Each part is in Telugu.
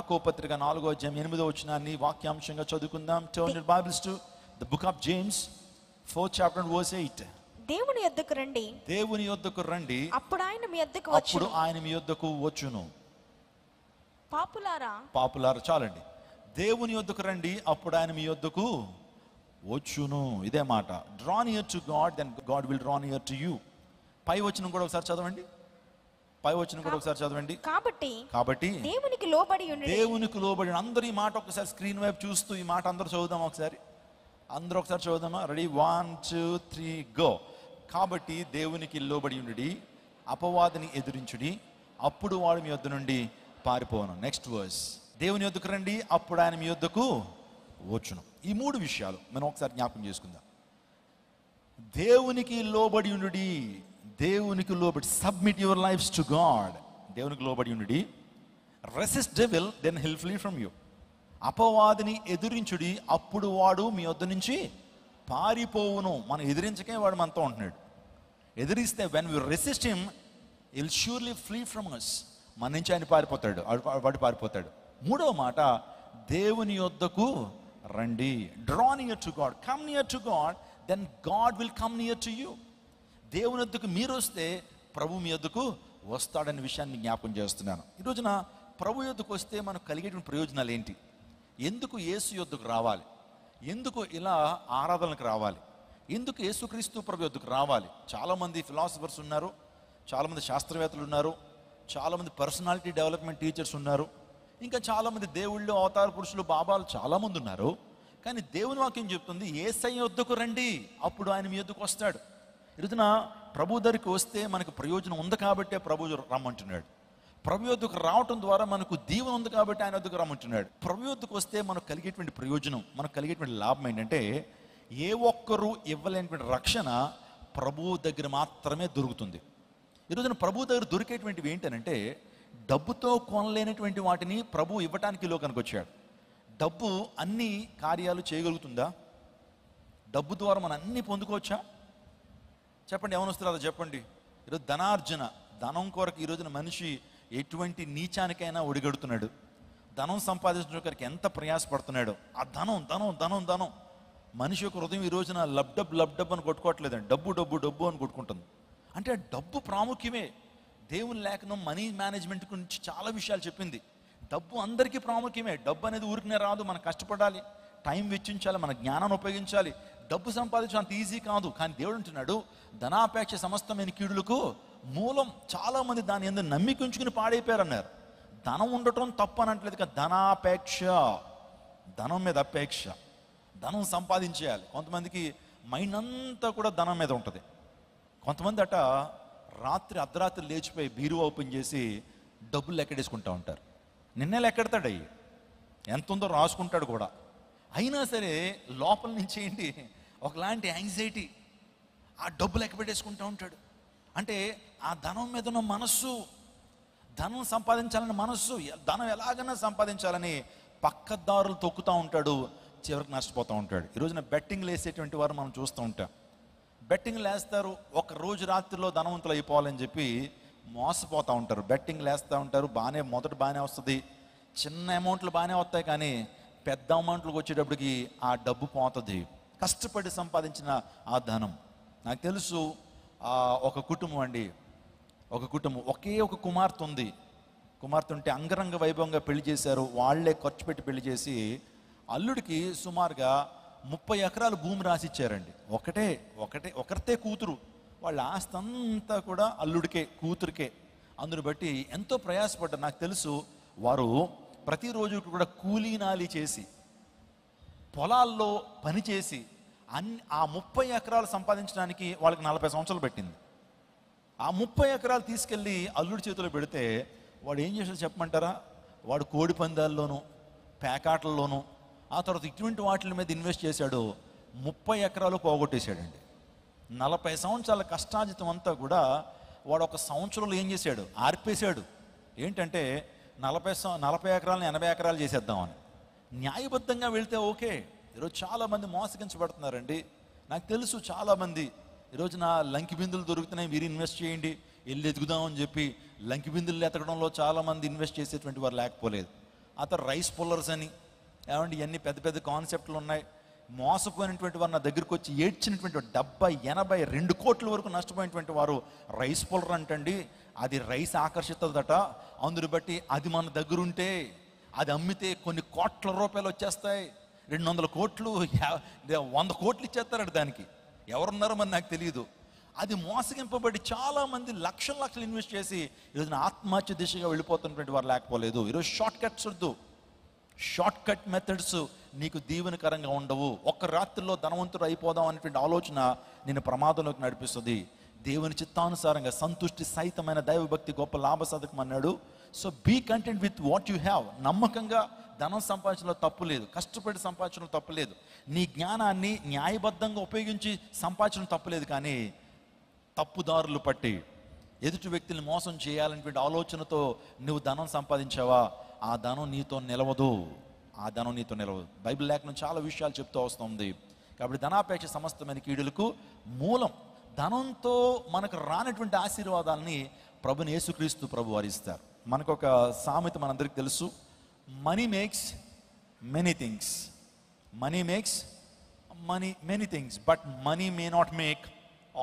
యాకోబు పత్రిక 4వ అధ్యాయం 8వ వచనాన్ని వాక్యాంశంగా చదువుకుందాం. Turn your Bibles to the book of James, 4th chapter and verse 8. దేవుని యొద్దకు రండి, దేవుని యొద్దకు రండి, అప్పుడు ఆయన మీ యొద్దకు అప్పుడు వచ్చును. ఆయన మీ యొద్దకు వచ్చును. పాపులారా చాలండి. దేవుని యొద్దకు రండి, అప్పుడు ఆయన మీ యొద్దకు వచ్చును. ఇదే మాట. Draw near to God, then God will draw near to you. పై వచనం కూడా ఒకసారి చదవండి. కాబట్టి దేవునికి లోబడి ఉండండి. దేవునికి లోబడి. అందరూ ఈ మాట ఒకసారి స్క్రీన్ వైపు చూస్తూ ఈ మాట అందరూ చదువుదాం ఒకసారి. అందరూ ఒకసారి చదువుదామా? Ready, 1 2 3 go. కాబట్టి దేవునికి లోబడి ఉండుడి, అపవాదిని ఎదురించుడి, అప్పుడు వాడు మీ యొద్ద నుండి పారిపోను. Next verse. దేవుని యొద్దకు రండి, అప్పుడు ఆయన మీ యొద్దకు వచ్చును. ఈ 3 విషయాలు మనం ఒకసారి జ్ఞాపకం చేసుకుందాం. దేవునికి లోబడి ఉండుడి, దేవునికి లోబడి. Submit your lifes to God. దేవునికి లోబడి ఉండుడి. Resist devil, then he'll flee from you. అపవాదిని ఎదిరించుడి, అప్పుడు వాడు మీ వద్ద నుంచి పారిపోవును. మనం ఎదిరించకే వాడు మనతో ఉంటున్నాడు. ఎదిరిస్తే when we resist him, will surely flee from us. మన నుంచి ఆయన పారిపోతాడు, వాడు పారిపోతాడు. 3వ మాట, దేవుని యొద్దకు రండి. Draw near to God, come near to God, then God will come near to you. దేవుని యొద్దకు మీరు వస్తే ప్రభు మీ యొద్దకు వస్తాడనే విషయాన్ని జ్ఞాపకం చేస్తున్నాను. ఈ రోజున ప్రభు యొద్దకు వస్తే మనకు కలిగేటువంటి ప్రయోజనాలు ఏంటి? ఎందుకు యేసు యొద్దకు రావాలి? ఎందుకు ఇలా ఆరాధనకు రావాలి? ఎందుకు యేసుక్రీస్తు ప్రభు యొద్దకు రావాలి? చాలామంది ఫిలాసఫర్స్ ఉన్నారు, చాలామంది శాస్త్రవేత్తలు ఉన్నారు, చాలామంది పర్సనాలిటీ డెవలప్మెంట్ టీచర్స్ ఉన్నారు, ఇంకా చాలామంది దేవుళ్ళు, అవతార పురుషులు, బాబాలు చాలామంది ఉన్నారు. కానీ దేవుని వాక్యం చెప్తుంది, యేసయ్య యొద్దకు రండి, అప్పుడు ఆయన మీ యొద్దకు వస్తాడు. ఈరోజున ప్రభు దగ్గరికి వస్తే మనకు ప్రయోజనం ఉంది కాబట్టే ప్రభు రమ్మంటున్నాడు. ప్రభు యొద్దకు రావటం ద్వారా మనకు దీవెన ఉంది కాబట్టి ఆయన వద్దకు రమ్మంటున్నాడు. ప్రభు యొద్దకు వస్తే మనకు కలిగేటువంటి ప్రయోజనం, మనకు కలిగేటువంటి లాభం ఏంటంటే, ఏ ఒక్కరూ ఇవ్వలేనటువంటి రక్షణ ప్రభువు దగ్గర మాత్రమే దొరుకుతుంది. ఈరోజున ప్రభు దగ్గర దొరికేటువంటివి ఏంటంటే, డబ్బుతో కొనలేనటువంటి వాటిని ప్రభు ఇవ్వటానికి లోకానికి వచ్చాడు. డబ్బు అన్ని కార్యాలు చేయగలుగుతుందా? డబ్బు ద్వారా మనం అన్ని పొందుకోవచ్చా? చెప్పండి, ఏమని వస్తారో అలా చెప్పండి. ఈరోజు ధనార్జన, ధనం కొరకు ఈరోజున మనిషి ఎటువంటి నీచానికైనా ఒడిగడుతున్నాడు. ధనం సంపాదించడానికి ఎంత ప్రయాసపడుతున్నాడు. ఆ ధనం ధనం ధనం ధనం మనిషి యొక్క హృదయం ఈ రోజున లబ్డబ్ అని కొట్టుకోవట్లేదండి, డబ్బు డబ్బు డబ్బు అని కొట్టుకుంటుంది. అంటే డబ్బు ప్రాముఖ్యమే. దేవుని లేఖనం మనీ మేనేజ్మెంట్ గురించి చాలా విషయాలు చెప్పింది. డబ్బు అందరికీ ప్రాముఖ్యమే. డబ్బు అనేది ఊరికనే రాదు, మనం కష్టపడాలి, టైం వెచ్చించాలి, మన జ్ఞానాన్ని ఉపయోగించాలి. డబ్బు సంపాదించడం అంత ఈజీ కాదు. కానీ దేవుడు అంటున్నాడు, ధనాపేక్ష సమస్తమైన కీడులకు మూలం. చాలామంది దాని యందు నమ్మిక ఉంచుకుని పాడైపోయారు అన్నారు. ధనం ఉండటం తప్పు అని అంటలేదు కదా, ధనాపేక్ష, ధనం మీద అపేక్ష, ధనం సంపాదించేయాలి. కొంతమందికి మైండ్ అంతా కూడా ధనం మీద ఉంటుంది. కొంతమంది అర్ధరాత్రి లేచిపోయి బీరువా ఓపెన్ చేసి డబ్బులు లెక్కడేసుకుంటూ ఉంటారు. నిన్నే లెక్కెడతాడు, అయ్యి ఎంత ఉందో రాసుకుంటాడు కూడా. అయినా సరే లోపల నుంచి ఏంటి, ఒకలాంటి యాంగ్జైటీ, ఆ డబ్బు లెక్క పెట్టేసుకుంటూ ఉంటాడు. అంటే ఆ ధనం మీద ఉన్న మనస్సు, ధనం సంపాదించాలని మనస్సు, ధనం ఎలాగైనా సంపాదించాలని పక్కదారులు తొక్కుతూ ఉంటాడు, చివరికి నష్టపోతూ ఉంటాడు. ఈరోజున బెట్టింగ్లు వేసేటువంటి వారు మనం చూస్తూ ఉంటాం. బెట్టింగ్లు వేస్తారు, ఒక రోజు రాత్రిలో ధనవంతులు అయిపోవాలని చెప్పి మోసపోతూ ఉంటారు. బెట్టింగ్లు వేస్తూ ఉంటారు, మొదట బాగానే వస్తుంది, చిన్న అమౌంట్లు బాగానే వస్తాయి, కానీ పెద్ద అమౌంట్లకు వచ్చేటప్పటికి ఆ డబ్బు పోతుంది. కష్టపడి సంపాదించిన ఆ ధనం. నాకు తెలుసు, ఒక కుటుంబం ఒకే ఒక కుమార్తె ఉంది. కుమార్తె ఉంటే అంగరంగ వైభవంగా పెళ్లి చేశారు. వాళ్లే ఖర్చు పెట్టి పెళ్లి చేసి అల్లుడికి సుమారుగా 30 ఎకరాలు భూమి రాసిచ్చారండి. ఒకరితే కూతురు. వాళ్ళ ఆస్తి అంతా కూడా అల్లుడికే, కూతురికే. అందుని బట్టి ఎంతో ప్రయాసపడ్డారు. నాకు తెలుసు, వారు ప్రతిరోజు కూడా కూలీనాలి చేసి, పొలాల్లో పనిచేసి ఆ 30 ఎకరాలు సంపాదించడానికి వాళ్ళకి 40 సంవత్సరాలు పెట్టింది. ఆ 30 ఎకరాలు తీసుకెళ్ళి అల్లుడి చేతిలో పెడితే వాడు ఏం చేశాడు చెప్పమంటారా? వాడు కోడి పందాల్లోనూ, పేకాటల్లోనూ, ఆ తర్వాత ఇటువంటి వాటి మీద ఇన్వెస్ట్ చేశాడు. 30 ఎకరాలు పోగొట్టేశాడండి. 40 సంవత్సరాల కష్టాజితం అంతా కూడా వాడు ఒక సంవత్సరంలో ఏం చేశాడు, ఆర్పేశాడు. ఏంటంటే 40 ఎకరాలను 80 ఎకరాలు చేసేద్దామని. న్యాయబద్ధంగా వెళ్తే ఓకే. ఈరోజు చాలామంది మోసగించబడుతున్నారండి. నాకు తెలుసు, చాలామంది ఈరోజు లంకి బిందులు దొరుకుతున్నాయి, మీరు ఇన్వెస్ట్ చేయండి, వెళ్ళి ఎదుగుదామని చెప్పి లంకి బిందులు ఎతకడంలో చాలామంది ఇన్వెస్ట్ చేసేటువంటి వారు లేకపోలేదు. అతను రైస్ పుల్లర్స్ అని, ఏమంటే ఇవన్నీ పెద్ద పెద్ద కాన్సెప్ట్లు ఉన్నాయి. మోసపోయినటువంటి వారు నా దగ్గరికి వచ్చి ఏడ్చినటువంటి 70-82 కోట్ల వరకు నష్టపోయినటువంటి వారు రైస్ పుల్లర్ అంటండి, అది రైస్ ఆకర్షిస్తుందట, అందుని బట్టి అది మన దగ్గర ఉంటే అది అమ్మితే కొన్ని కోట్ల రూపాయలు వచ్చేస్తాయి, 200 కోట్లు 100 కోట్లు ఇచ్చేస్తారట దానికి. ఎవరున్నారో మరి నాకు తెలియదు. అది మోసగింపబడి చాలామంది లక్షలు ఇన్వెస్ట్ చేసి ఈరోజున ఆత్మహత్య దిశగా వెళ్ళిపోతున్నటువంటి వారు లేకపోలేదు. ఈరోజు షార్ట్ కట్స్ వద్దు, షార్ట్ కట్ మెథడ్స్ నీకు దీవెనకరంగా ఉండవు. ఒక్క రాత్రిలో ధనవంతుడు అయిపోదాం అనేటువంటి ఆలోచన నేను ప్రమాదంలోకి నడిపిస్తుంది. దేవుని చిత్తానుసారంగా సంతుష్టి సహితమైన దైవభక్తి గొప్ప లాభసాధకం అన్నాడు. So be content with what you have. నమ్మకంగా ధనం సంపాదించడంలో తప్పు లేదు, కష్టపడి సంపాదించడంలో తప్పు లేదు, నీ జ్ఞానాన్ని న్యాయబద్ధంగా ఉపయోగించి సంపాదించడం తప్పులేదు. కానీ తప్పుదారులు పట్టి ఎదుటి వ్యక్తుల్ని మోసం చేయాలనేటువంటి ఆలోచనతో నువ్వు ధనం సంపాదించావా, ఆ ధనం నీతో నిలవదు, ఆ ధనం నీతో నిలవదు. బైబిల్ లేఖనం చాలా విషయాలు చెప్తూ వస్తుంది. కాబట్టి ధనాపేక్ష సమస్తమైన కీడులకు మూలం. ధనంతో మనకు రానటువంటి ఆశీర్వాదాలని ప్రభుని యేసుక్రీస్తు ప్రభు వారిస్తారు. మనకు ఒక సామెత మనందరికీ తెలుసు, money makes many things, money makes many things but money may not make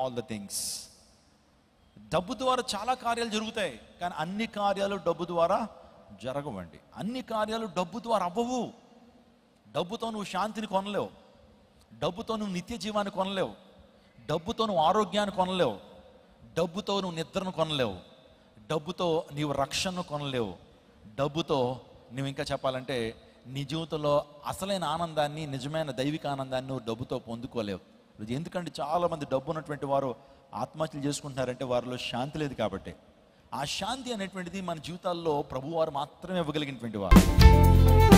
all the things. డబ్బు ద్వారా చాలా కార్యాలు జరుగుతాయి, కానీ అన్ని కార్యాలు డబ్బు ద్వారా జరగవండి. అన్ని కార్యాలు డబ్బు ద్వారా అవ్వవు. డబ్బుతో నువ్వు శాంతిని కొనలేవు, డబ్బుతో నువ్వు నిత్య జీవాన్ని కొనలేవు, డబ్బుతో నువ్వు ఆరోగ్యాన్ని కొనలేవు, డబ్బుతో నువ్వు నిద్రను కొనలేవు, డబ్బుతో నీవు రక్షణను కొనలేవు, డబ్బుతో నువ్వు ఇంకా చెప్పాలంటే నీ జీవితంలో అసలైన ఆనందాన్ని, నిజమైన దైవిక ఆనందాన్ని నువ్వు డబ్బుతో పొందుకోలేవు. ఎందుకంటే చాలామంది డబ్బు ఉన్నటువంటి వారు ఆత్మహత్యలు చేసుకుంటున్నారంటే వారిలో శాంతి లేదు. కాబట్టి ఆ శాంతి అనేటువంటిది మన జీవితాల్లో ప్రభువారు మాత్రమే ఇవ్వగలిగినటువంటి వారు.